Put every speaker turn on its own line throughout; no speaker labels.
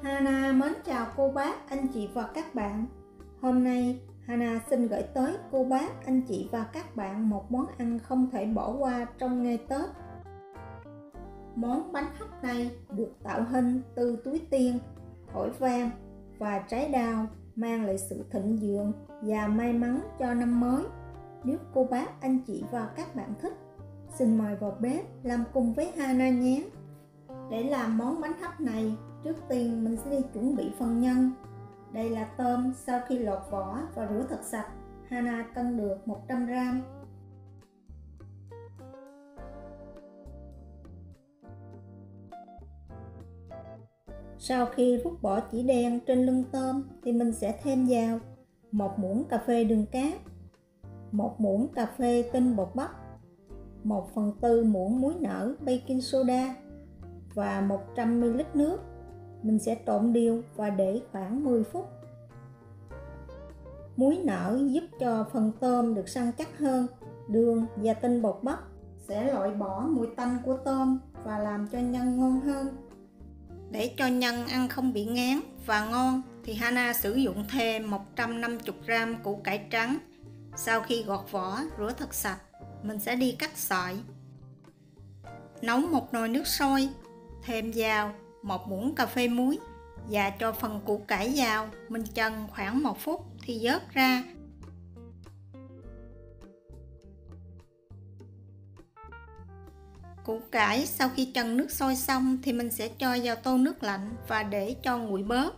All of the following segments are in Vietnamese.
Hana mến chào cô bác, anh chị và các bạn. Hôm nay Hana xin gửi tới cô bác, anh chị và các bạn một món ăn không thể bỏ qua trong ngày Tết. Món bánh hấp này được tạo hình từ túi tiền, thỏi vàng và trái đào, mang lại sự thịnh vượng và may mắn cho năm mới. Nếu cô bác, anh chị và các bạn thích, xin mời vào bếp làm cùng với Hana nhé. Để làm món bánh hấp này, trước tiên mình sẽ đi chuẩn bị phần nhân. Đây là tôm sau khi lột vỏ và rửa thật sạch. Hana cân được 100g. Sau khi rút bỏ chỉ đen trên lưng tôm thì mình sẽ thêm vào 1 muỗng cà phê đường cát, 1 muỗng cà phê tinh bột bắp, 1/4 muỗng muối nở baking soda và 100ml nước. Mình sẽ trộn đều và để khoảng 10 phút. Muối nở giúp cho phần tôm được săn chắc hơn. Đường và tinh bột bắp sẽ loại bỏ mùi tanh của tôm và làm cho nhân ngon hơn. Để cho nhân ăn không bị ngán và ngon thì Hana sử dụng thêm 150g củ cải trắng. Sau khi gọt vỏ, rửa thật sạch, mình sẽ đi cắt sợi. Nấu một nồi nước sôi, thêm vào 1 muỗng cà phê muối và cho phần củ cải vào. Mình chần khoảng 1 phút thì vớt ra. Củ cải sau khi chần nước sôi xong thì mình sẽ cho vào tô nước lạnh và để cho nguội bớt.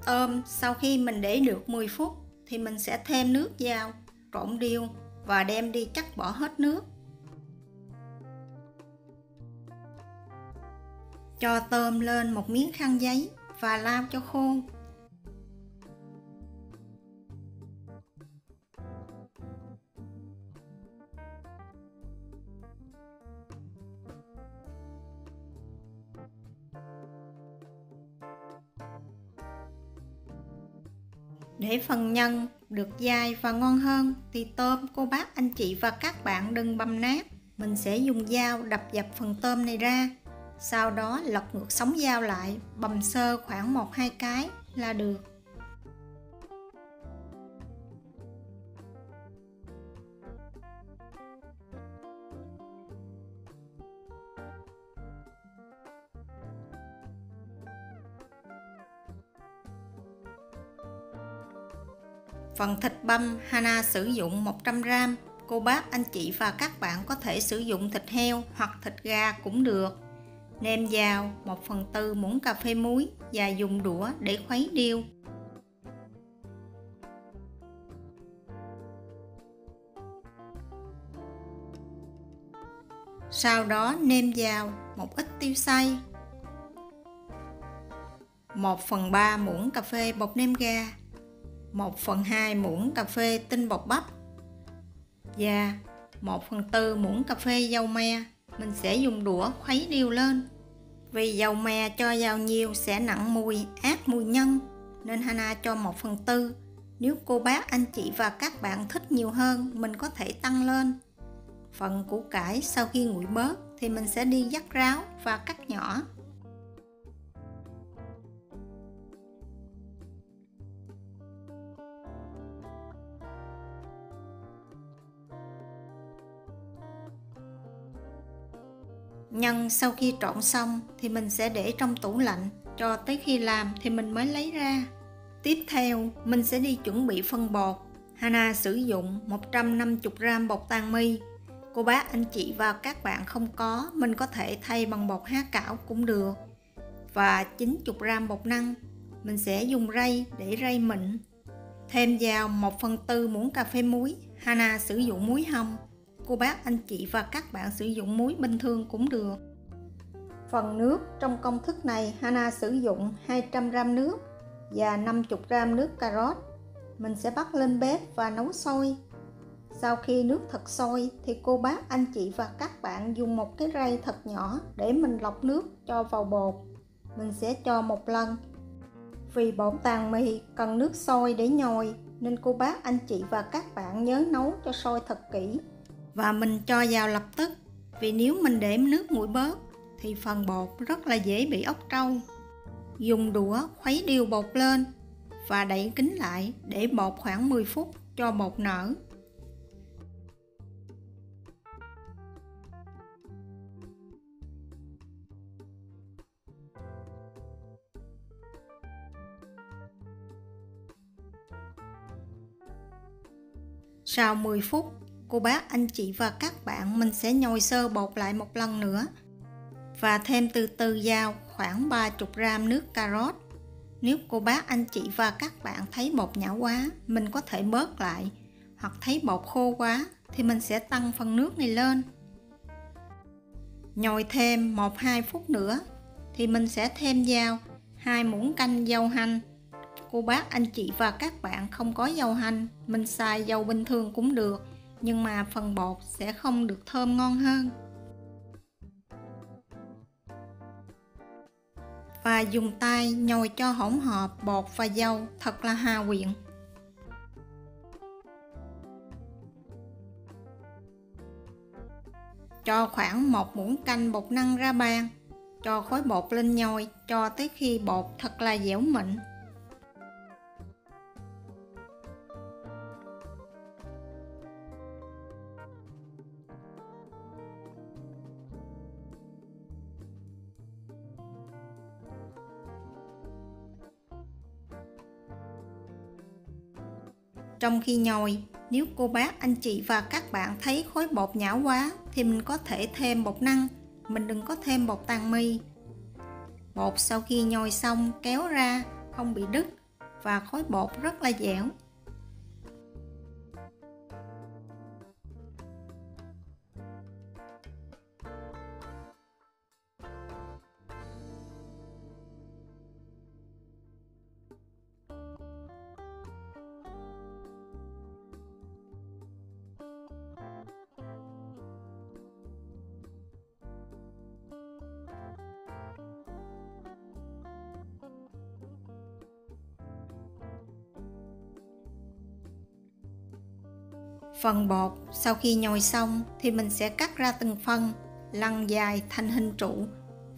Tôm sau khi mình để được 10 phút thì mình sẽ thêm nước vào, trộn đều và đem đi cắt bỏ hết nước. Cho tôm lên một miếng khăn giấy và lau cho khô. Để phần nhân được dai và ngon hơn thì tôm cô bác, anh chị và các bạn đừng băm nát. Mình sẽ dùng dao đập dập phần tôm này ra. Sau đó lật ngược sống dao lại, bầm sơ khoảng 1-2 cái là được. Phần thịt băm Hana sử dụng 100g. Cô bác, anh chị và các bạn có thể sử dụng thịt heo hoặc thịt gà cũng được. Nêm vào 1/4 muỗng cà phê muối và dùng đũa để khuấy đều. Sau đó nêm vào một ít tiêu xay, 1/3 muỗng cà phê bột nêm gà, 1/2 muỗng cà phê tinh bột bắp và 1/4 muỗng cà phê dầu me. Mình sẽ dùng đũa khuấy đều lên. Vì dầu me cho vào nhiều sẽ nặng mùi, át mùi nhân, nên Hana cho 1/4. Nếu cô bác, anh chị và các bạn thích nhiều hơn, mình có thể tăng lên. Phần củ cải sau khi nguội bớt thì mình sẽ đi vắt ráo và cắt nhỏ. Nhân sau khi trộn xong thì mình sẽ để trong tủ lạnh cho tới khi làm thì mình mới lấy ra. Tiếp theo mình sẽ đi chuẩn bị phân bột. Hana sử dụng 150g bột tàn mì. Cô bác, anh chị và các bạn không có, mình có thể thay bằng bột há cảo cũng được. Và 90g bột năng. Mình sẽ dùng rây để rây mịn. Thêm vào 1/4 muỗng cà phê muối. Hana sử dụng muối hồng. Cô bác, anh chị và các bạn sử dụng muối bình thường cũng được. Phần nước trong công thức này Hana sử dụng 200g nước và 50g nước cà rốt. Mình sẽ bắt lên bếp và nấu sôi. Sau khi nước thật sôi thì cô bác, anh chị và các bạn dùng một cái rây thật nhỏ để mình lọc nước cho vào bột. Mình sẽ cho một lần. Vì bột tàn mì cần nước sôi để nhồi nên cô bác, anh chị và các bạn nhớ nấu cho sôi thật kỹ. Và mình cho vào lập tức, vì nếu mình để nước nguội bớt thì phần bột rất là dễ bị ốc trâu. Dùng đũa khuấy đều bột lên và đậy kín lại để bột khoảng 10 phút cho bột nở. Sau 10 phút, cô bác, anh chị và các bạn mình sẽ nhồi sơ bột lại một lần nữa và thêm từ từ vào khoảng 30 gram nước cà rốt. Nếu cô bác, anh chị và các bạn thấy bột nhão quá, mình có thể bớt lại, hoặc thấy bột khô quá thì mình sẽ tăng phần nước này lên. Nhồi thêm 1-2 phút nữa thì mình sẽ thêm vào 2 muỗng canh dầu hành. Cô bác, anh chị và các bạn không có dầu hành, mình xài dầu bình thường cũng được, nhưng mà phần bột sẽ không được thơm ngon hơn. Và dùng tay nhồi cho hỗn hợp bột và dầu thật là hòa quyện. Cho khoảng 1 muỗng canh bột năng ra bàn, cho khối bột lên nhồi cho tới khi bột thật là dẻo mịn. Trong khi nhồi, nếu cô bác, anh chị và các bạn thấy khối bột nhão quá thì mình có thể thêm bột năng, mình đừng có thêm bột tàn mì. Bột sau khi nhồi xong kéo ra không bị đứt và khối bột rất là dẻo. Phần bột sau khi nhồi xong thì mình sẽ cắt ra từng phần, lăn dài thành hình trụ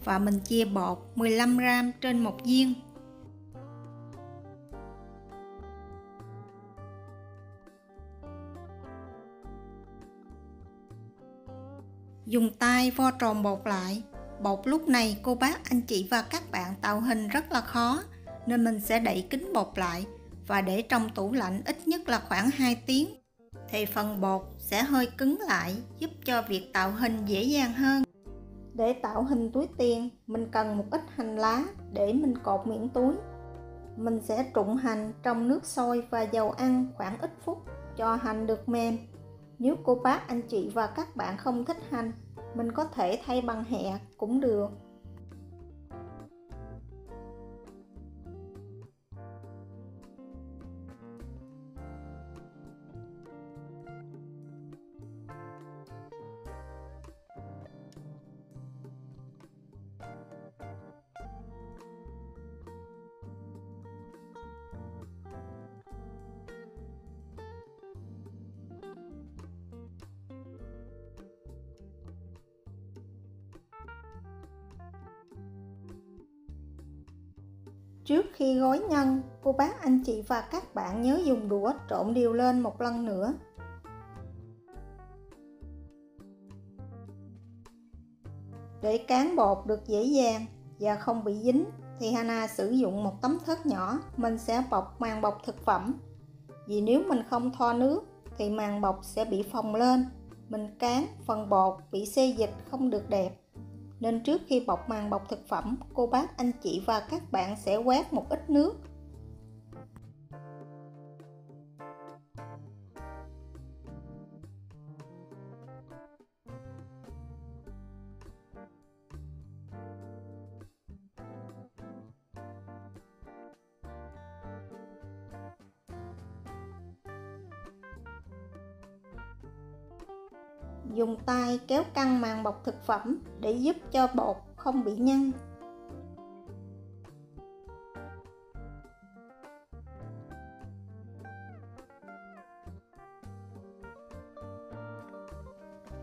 và mình chia bột 15 gram trên một viên. Dùng tay vo tròn bột lại. Bột lúc này cô bác, anh chị và các bạn tạo hình rất là khó, nên mình sẽ đậy kín bột lại và để trong tủ lạnh ít nhất là khoảng 2 tiếng. Thì phần bột sẽ hơi cứng lại, giúp cho việc tạo hình dễ dàng hơn. Để tạo hình túi tiền, mình cần một ít hành lá để mình cột miệng túi. Mình sẽ trụng hành trong nước sôi và dầu ăn khoảng ít phút cho hành được mềm. Nếu cô bác, anh chị và các bạn không thích hành, mình có thể thay bằng hẹ cũng được. Trước khi gói nhân, cô bác, anh chị và các bạn nhớ dùng đũa trộn đều lên một lần nữa. Để cán bột được dễ dàng và không bị dính thì Hana sử dụng một tấm thớt nhỏ, mình sẽ bọc màng bọc thực phẩm. Vì nếu mình không thoa nước thì màng bọc sẽ bị phồng lên, mình cán phần bột bị xê dịch không được đẹp. Nên trước khi bọc màng bọc thực phẩm, cô bác, anh chị và các bạn sẽ quét một ít nước. Dùng tay kéo căng màng bọc thực phẩm để giúp cho bột không bị nhăn.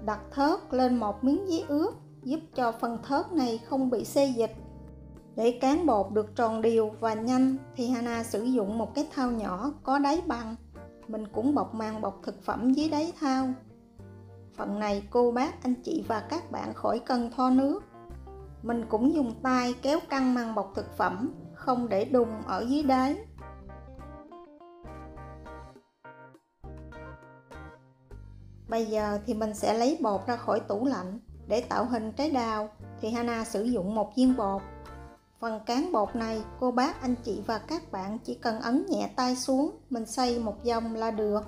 Đặt thớt lên một miếng giấy ướt giúp cho phần thớt này không bị xê dịch. Để cán bột được tròn đều và nhanh thì Hana sử dụng một cái thau nhỏ có đáy bằng. Mình cũng bọc màng bọc thực phẩm dưới đáy thau. Phần này cô bác, anh chị và các bạn khỏi cần thoa nước. Mình cũng dùng tay kéo căng màng bọc thực phẩm, không để đùng ở dưới đáy. Bây giờ thì mình sẽ lấy bột ra khỏi tủ lạnh. Để tạo hình trái đào thì Hana sử dụng một viên bột. Phần cán bột này cô bác, anh chị và các bạn chỉ cần ấn nhẹ tay xuống, mình xoay một vòng là được.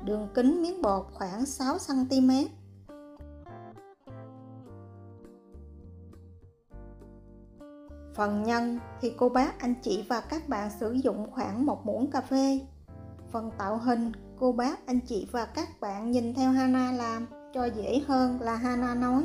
Đường kính miếng bột khoảng 6 cm. Phần nhân thì cô bác, anh chị và các bạn sử dụng khoảng 1 muỗng cà phê. Phần tạo hình cô bác, anh chị và các bạn nhìn theo Hana làm cho dễ hơn là Hana nói.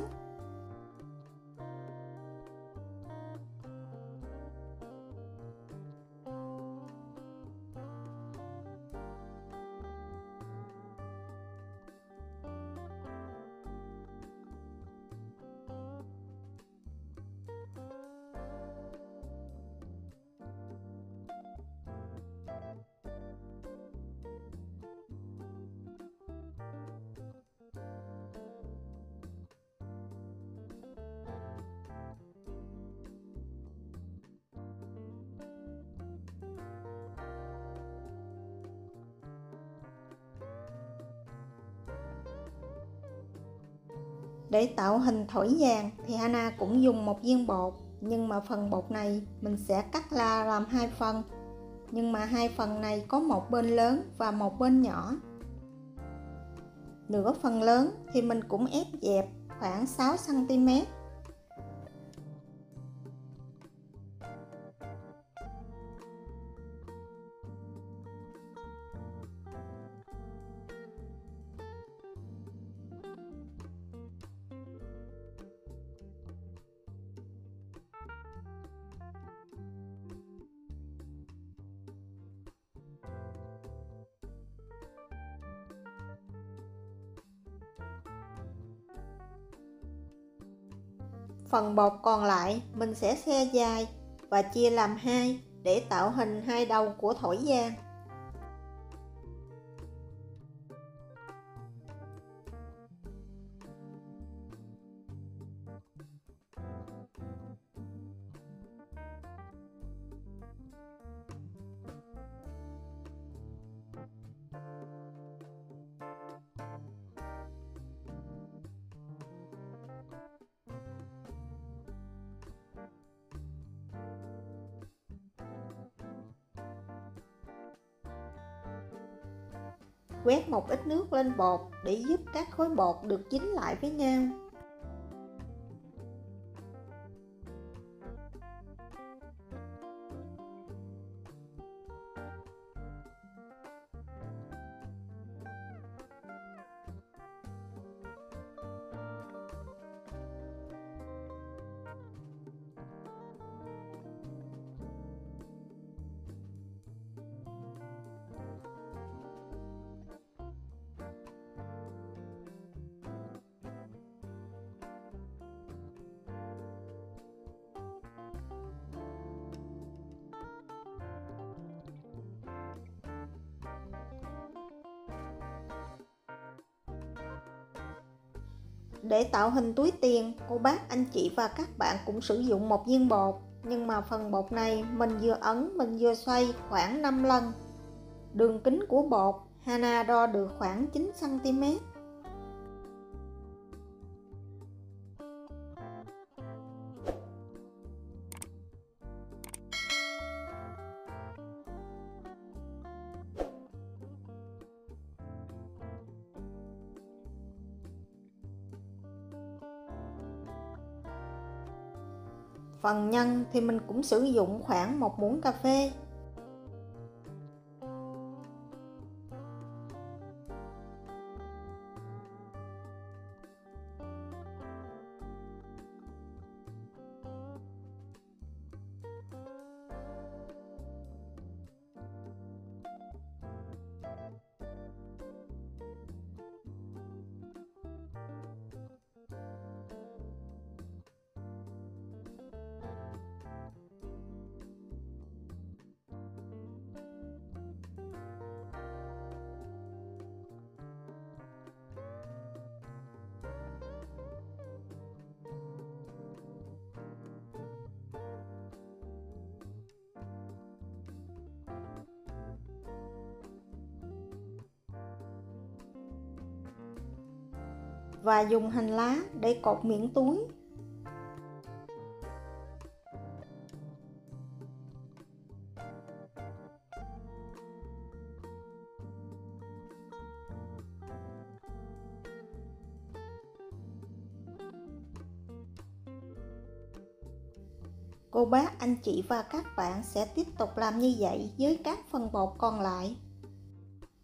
Để tạo hình thỏi vàng thì Hana cũng dùng một viên bột, nhưng mà phần bột này mình sẽ cắt ra làm 2 phần. Nhưng mà 2 phần này có một bên lớn và một bên nhỏ. Nửa phần lớn thì mình cũng ép dẹp khoảng 6 cm. Phần bột còn lại mình sẽ xe dài và chia làm 2 để tạo hình 2 đầu của thỏi vàng. Quét một ít nước lên bột để giúp các khối bột được dính lại với nhau. Để tạo hình túi tiền, cô bác, anh chị và các bạn cũng sử dụng một viên bột, nhưng mà phần bột này mình vừa ấn mình vừa xoay khoảng 5 lần. Đường kính của bột Hana đo được khoảng 9 cm. Phần nhân thì mình cũng sử dụng khoảng 1 muỗng cà phê. và dùng hành lá để cột miệng túi. Cô bác, anh chị và các bạn sẽ tiếp tục làm như vậy với các phần bột còn lại.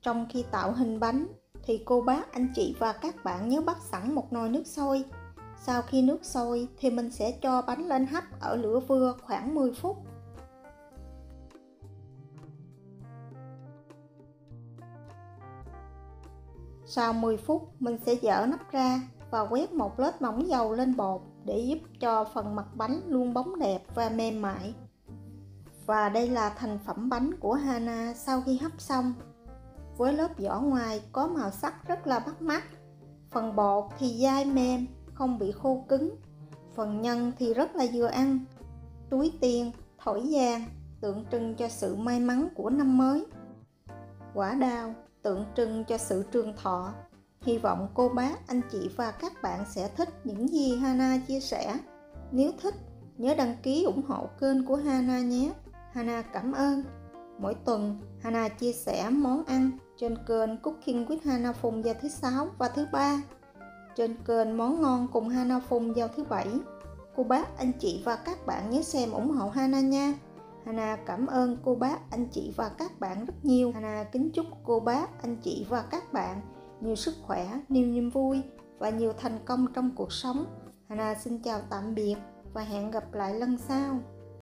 Trong khi tạo hình bánh thì cô bác, anh chị và các bạn nhớ bắt sẵn một nồi nước sôi. Sau khi nước sôi thì mình sẽ cho bánh lên hấp ở lửa vừa khoảng 10 phút. Sau 10 phút mình sẽ dỡ nắp ra và quét một lớp mỏng dầu lên bột để giúp cho phần mặt bánh luôn bóng đẹp và mềm mại. Và đây là thành phẩm bánh của Hana sau khi hấp xong. Với lớp vỏ ngoài có màu sắc rất là bắt mắt. Phần bột thì dai mềm, không bị khô cứng. Phần nhân thì rất là vừa ăn. Túi tiền, thỏi vàng tượng trưng cho sự may mắn của năm mới. Quả đào tượng trưng cho sự trường thọ. Hy vọng cô bác, anh chị và các bạn sẽ thích những gì Hana chia sẻ. Nếu thích, nhớ đăng ký ủng hộ kênh của Hana nhé. Hana cảm ơn. Mỗi tuần, Hana chia sẻ món ăn trên kênh Cooking with Hana Phùng vào thứ 6 và thứ 3. Trên kênh Món Ngon cùng Hana Phùng vào thứ 7. Cô bác, anh chị và các bạn nhớ xem ủng hộ Hana nha. Hana cảm ơn cô bác, anh chị và các bạn rất nhiều. Hana kính chúc cô bác, anh chị và các bạn nhiều sức khỏe, nhiều niềm vui và nhiều thành công trong cuộc sống. Hana xin chào tạm biệt và hẹn gặp lại lần sau.